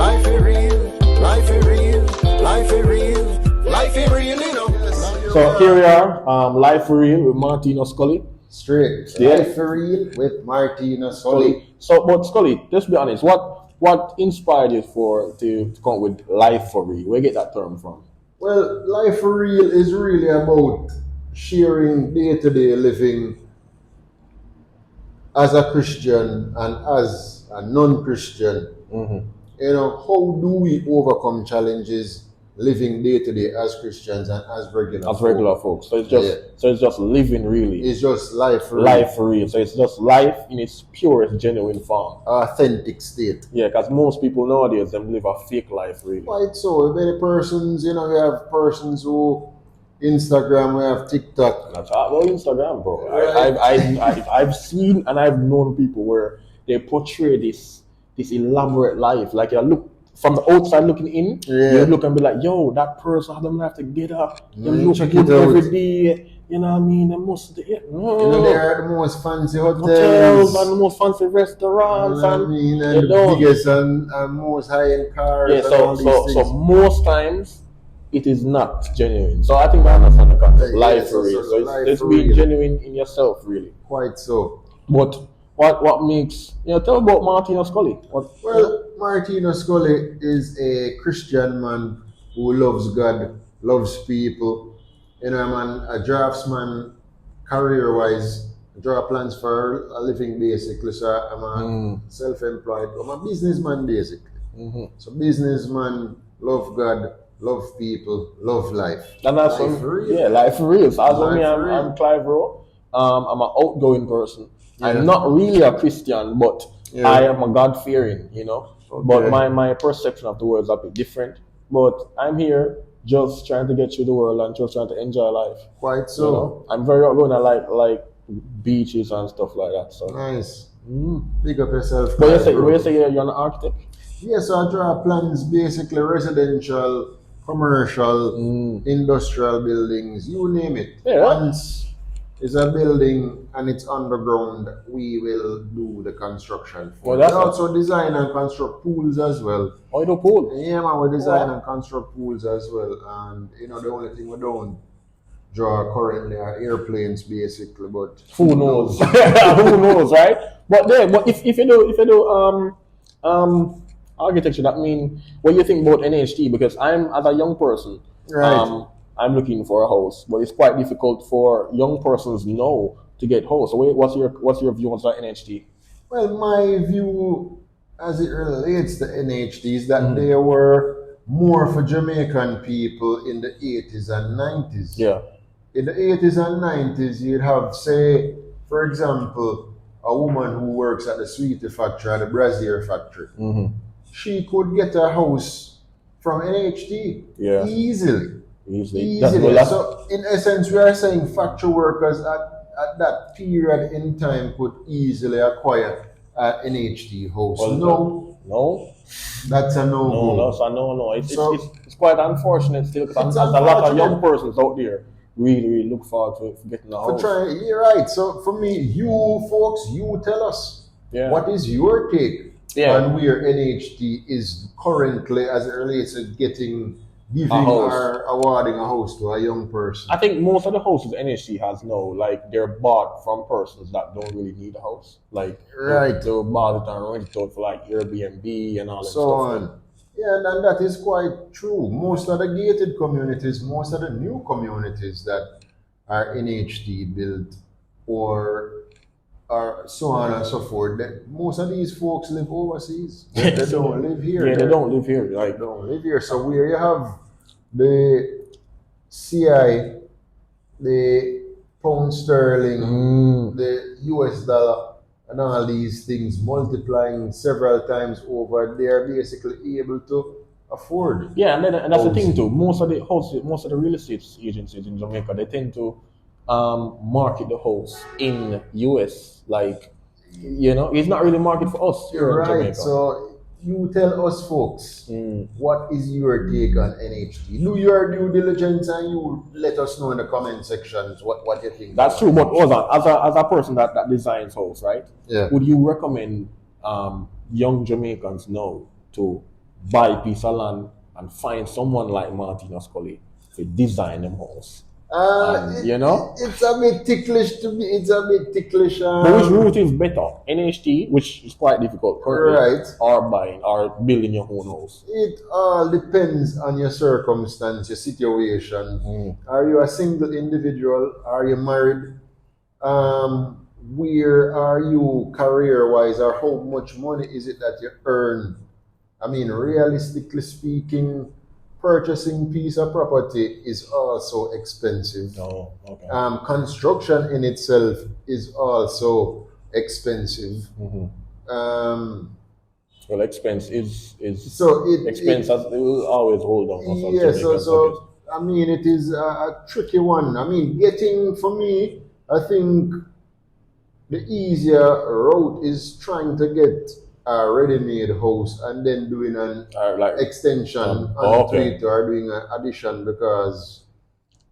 Life is real, life is real, life is real, life is real, you know. So here we are, Life for Real with Martino Scully. Straight. Yeah. Life for Real with Martino Scully. So, but Scully, let's be honest. What inspired you to come up with Life for Real? Where you get that term from? Well, Life for Real is really about sharing day-to-day living as a Christian and as a non-Christian. Mm-hmm. You know, how do we overcome challenges living day-to-day as Christians and as regular folks? So it's just living really. It's just life for real. Life for real. So it's just life in its purest, genuine form. Authentic state. Yeah, because most people nowadays them live a fake life really. Quite so. Many persons, you know, we have persons who Instagram, we have TikTok. That's well, Instagram, bro. Right. I've seen and I've known people where they portray this elaborate life. Like you look from the outside looking in, you look and be like, yo, that person, them have to get up. They look good every day. You know what I mean? They must, you know, they are the most fancy hotels and the most fancy restaurants. You know what I mean? And the biggest and most high-end cars. Yeah, so most times it is not genuine. So I think I understand the concept. Life for real. So it's being genuine in yourself, really. Quite so. But what makes, tell about Martino Scully. Martino Scully is a Christian man who loves God, loves people. You know, man, a draftsman, career-wise, draw plans for a living basically. So I'm a self-employed. I'm a businessman basically. Mm-hmm. So businessman, love God, love people, love life. And that's life for real. Yeah, life for real. So as for me, I'm Clive Rowe. I'm an outgoing person. Yeah. I'm not really a Christian, but I am a God-fearing, Okay. But my perception of the world is a bit different. But I'm here just trying to get through the world and just trying to enjoy life. Quite so. I'm very outgoing. I like beaches and stuff like that. So nice. Big up yourself. But you say you're an architect? Yes, so I draw plans basically residential, commercial, industrial buildings, you name it. Yeah. Once it's a building and it's underground, we will do the construction for it. We also design and construct pools as well. Oh, you do pool? Yeah, man, we design and construct pools as well. And, the only thing we don't draw currently are airplanes, basically. But who knows? Who knows, right? But if you do architecture, that means what you think about NHT? Because I'm, as a young person, right. I'm looking for a house, but it's quite difficult for young persons now to get house. So what's your view on that NHT? Well, my view as it relates to NHT is that they were more for Jamaican people in the 80s and 90s. Yeah. In the 80s and 90s, you'd have, say, for example, a woman who works at the sweetie factory, at the brassiere factory. Mm-hmm. She could get a house from NHT easily. So, in essence, we are saying factory workers at that period in time could easily acquire an NHT house. No. That's a no. No, that's a no. It's quite unfortunate still because a lot of young persons out there really look forward to getting a house. You're right. So for me, you folks, you tell us what is your take on where NHT is currently as it relates to giving or awarding a house to a young person. I think most of the houses NHT has now, like, they're bought from persons that don't really need a house. Like, right. They bought it and rent it out for like Airbnb and all that so stuff. On. Yeah, and that is quite true. Most of the gated communities, most of the new communities that are NHT built or so on and so forth, most of these folks live overseas. They don't live here. Yeah, they don't live here. They don't live here. So where you have the CI, the pound sterling, the US dollar, and all these things multiplying several times over, they are basically able to afford. Yeah, and that's the thing too. Most of the real estate agencies in Jamaica, they tend to market the house in US, like, it's not really market for us here in Jamaica. So you tell us folks, what is your take on NHT? Do your due diligence and you let us know in the comment sections what you think. That's true, but as a person that designs house, right? Yeah. Would you recommend young Jamaicans now to buy a piece of land and find someone like Martino Scully to design them house. You know, it's a bit ticklish to me. It's a bit ticklish. But which route is better? NHT, which is quite difficult currently, Right. or buying or building your own house. It all depends on your circumstance, your situation. Are you a single individual? Are you married? Where are you career-wise, or how much money is it that you earn? I mean, realistically speaking, purchasing piece of property is also expensive. Oh, okay. Construction in itself is also expensive. Well, expense is So expense it will always hold on for something. yeah, so I mean, it is a tricky one. I mean, for me, I think the easier route is trying to get a ready-made house and then doing an extension onto it or doing an addition, because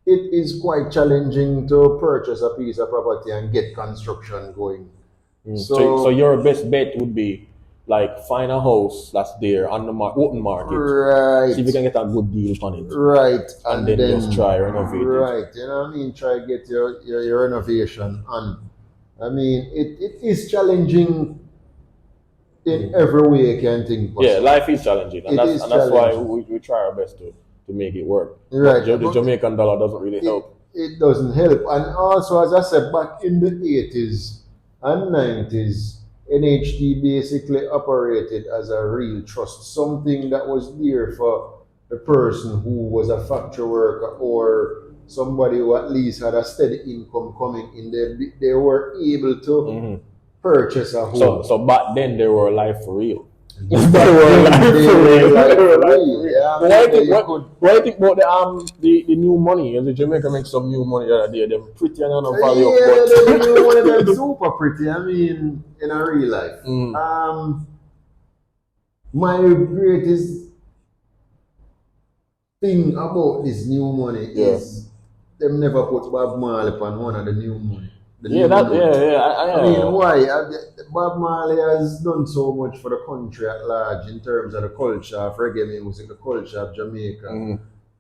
it is quite challenging to purchase a piece of property and get construction going. So your best bet would be like find a house that's there on the open market, right? See if you can get a good deal on it, right? And then just try renovate right? You know what I mean? Try get your renovation on. I mean, it is challenging in every way you can think possible. Yeah, life is challenging, and that's why we try our best to make it work. Right. The Jamaican dollar doesn't really help. It doesn't help. And also, as I said, back in the 80s and 90s, NHT basically operated as a real trust, something that was there for the person who was a factory worker or somebody who at least had a steady income coming in. They were able to purchase a home. So back then they were life for real. They were life for real. Yeah, what do you think about the new money? As the Jamaica makes some new money the other day, they're pretty and no value. Yeah, the new one of them super pretty. I mean, in a real life. My greatest thing about this new money is them never put Bob Marley on one of the new money. I mean, why? Bob Marley has done so much for the country at large in terms of the culture of reggae music, the culture of Jamaica.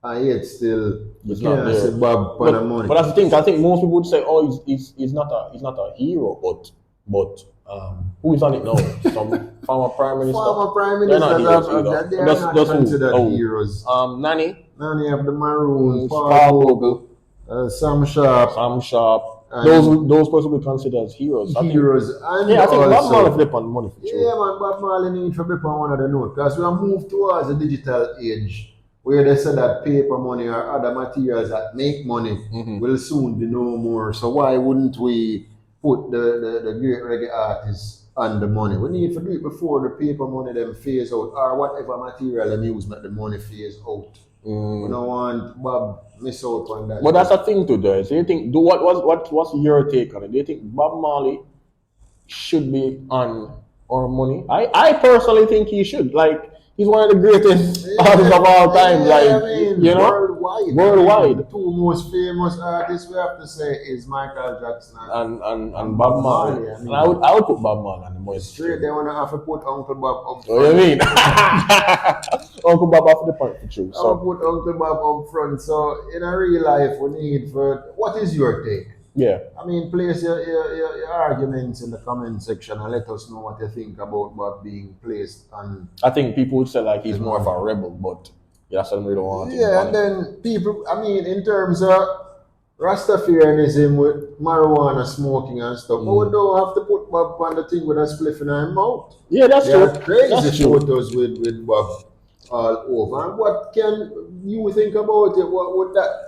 And yet still, you can't say Bob on the money. But that's the thing. I think most people would say, "Oh, he's not a hero," but who is on it now? Some former prime minister. Former prime ministers they are not considered heroes. Nanny of the Maroons, Paul Vogel, Sam Sharp. Those persons will be considered as heroes. And I think Bob Marley flip on money for sure. Yeah, man, Bob Marley need to flip on one of the notes, because we have moved towards the digital age where they say that paper money or other materials that make money will soon be no more. So why wouldn't we put the great reggae artists on the money? We need to do it before the paper money them phase out, or whatever material them use make the money phase out. We don't want Bob miss out on that. But that's a thing to do. So you think, what's your take on it? Do you think Bob Marley should be on our money? I personally think he should. Like, he's one of the greatest artists of all time. Worldwide. The two most famous artists we have to say is Michael Jackson and Bob Marley. I would put Bob Marley on the money. Straight, they want to have to put Uncle Bob up front. What do you mean? Uncle Bob off the point for true. So put Uncle Bob up front. So in a real life, we need for. What is your take? Yeah. I mean, place your arguments in the comment section and let us know what you think about Bob being placed on. I think people would say like he's more of a rebel, but that's what we don't want. Yeah, and then people, I mean, in terms of Rastafarianism with marijuana smoking and stuff, but we don't have to put Bob on the thing with a spliff in our mouth. Yeah, that's true. Crazy photos with Bob all over. And what can you think about it? What would that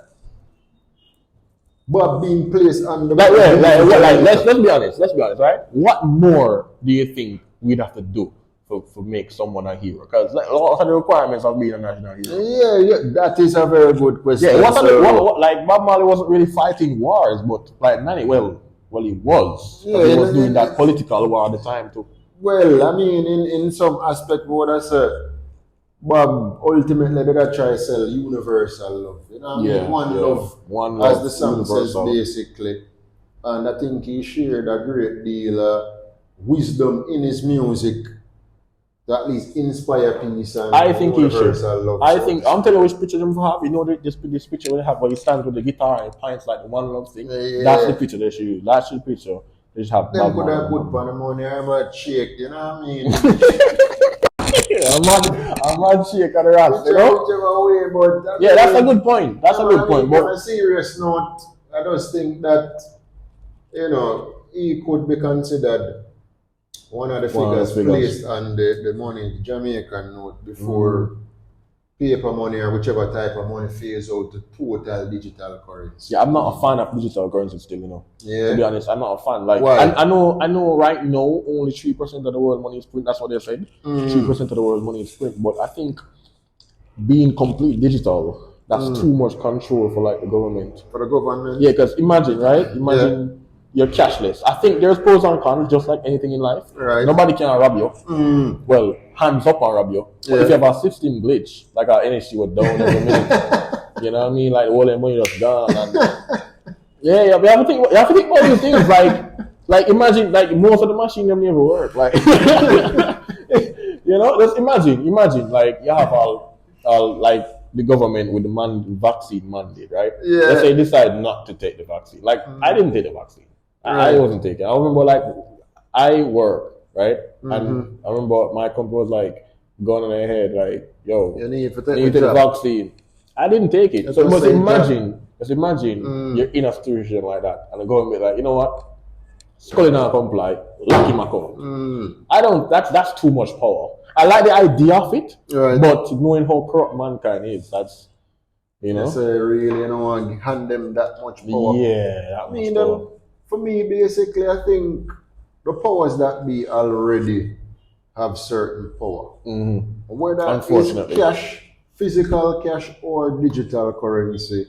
Bob being placed on the let's be honest, right? What more do you think we'd have to do for make someone a hero? Because what are the requirements of being a national hero? Yeah, that is a very good question. Yeah, like Bob Marley wasn't really fighting wars, but like Nanny, well he was. He was doing that political war at the time too. Well, I mean, in some aspect, what I said, Bob ultimately did try to sell universal love. You know, one love, as the song says, basically. And I think he shared a great deal of wisdom in his music to at least inspire peace and I think he should. love. I think I'm telling you which picture them have. You know this picture they have where he stands with the guitar and points like the one love thing. Yeah. That's the picture they should use. That's the picture they should have. Them could have put on the money. I'm a shake. You know what I mean? I'm not shake on the rats. You know? Whichever way, but yeah, that's a good point. That's a good point. But on a serious note, I just think that he could be considered one of the figures placed on the money, the Jamaican note, before paper money or whichever type of money phase out to total digital currency. Yeah, I'm not a fan of digital currency still, Yeah. To be honest, I'm not a fan. Like, why? I know right now only 3% of the world money is print. That's what they said. 3% of the world money is print. But I think being complete digital, that's too much control for like the government. For the government? Yeah, because imagine, right? Imagine you're cashless. I think there's pros and cons, just like anything in life. Right. Nobody can rob you. Well, hands up and rob you. But if you have a system glitch, like our NHT was down every minute, you know what I mean? Like all the money just gone. And yeah, you have to think about these things. Like imagine, like most of the machine them never work. Like just imagine, like you have all like the government with the vaccine mandate, right? Yeah. Let's say decide not to take the vaccine. Like I didn't take the vaccine. I wasn't taking. I remember like I work, right? And I remember my company was like going on their head like, yo, you need to take the vaccine. I didn't take it. So just imagine you're in a situation like that and the government like, you know what? Scully not comply, lock him account. I don't that's too much power. I like the idea of it, but knowing how corrupt mankind is, that's That's really hand them that much power. Yeah, I mean, for me, basically, I think the powers that be already have certain power. Whether it's cash, physical cash, or digital currency,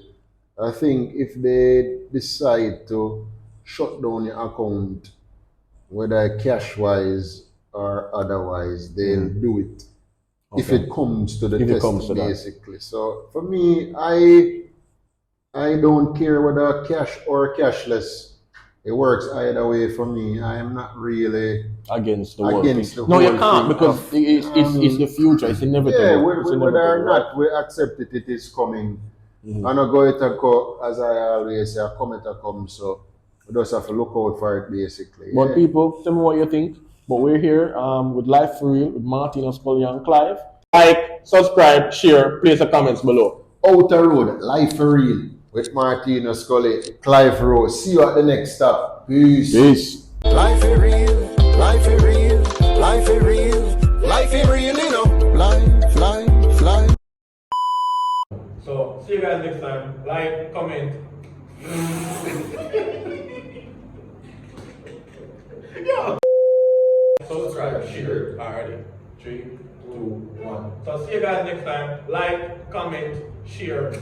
I think if they decide to shut down your account, whether cash-wise or otherwise, they'll do it. Okay. If it comes to the test, basically. So for me, I don't care whether cash or cashless. It works either way for me. I am not really against the whole thing. No, you can't because it's the future. It's inevitable. Yeah, whether or not we accept it, it is coming. And I go it and go, as I always say, come it and come. So we just have to look out for it, basically. But people, tell me what you think. But we're here with Life for Real with Martino Scully and Clive. Like, subscribe, share, place the comments below. Outer Road, Life for Real with Martino Scully, Clive Rowe. See you at the next stop. Peace. Peace. Life is real, life is real, life is real, life is real, life. So, see you guys next time. Like, comment. Yeah. Subscribe, share. Alrighty. 3, 2, 1. So see you guys next time. Like, comment, share.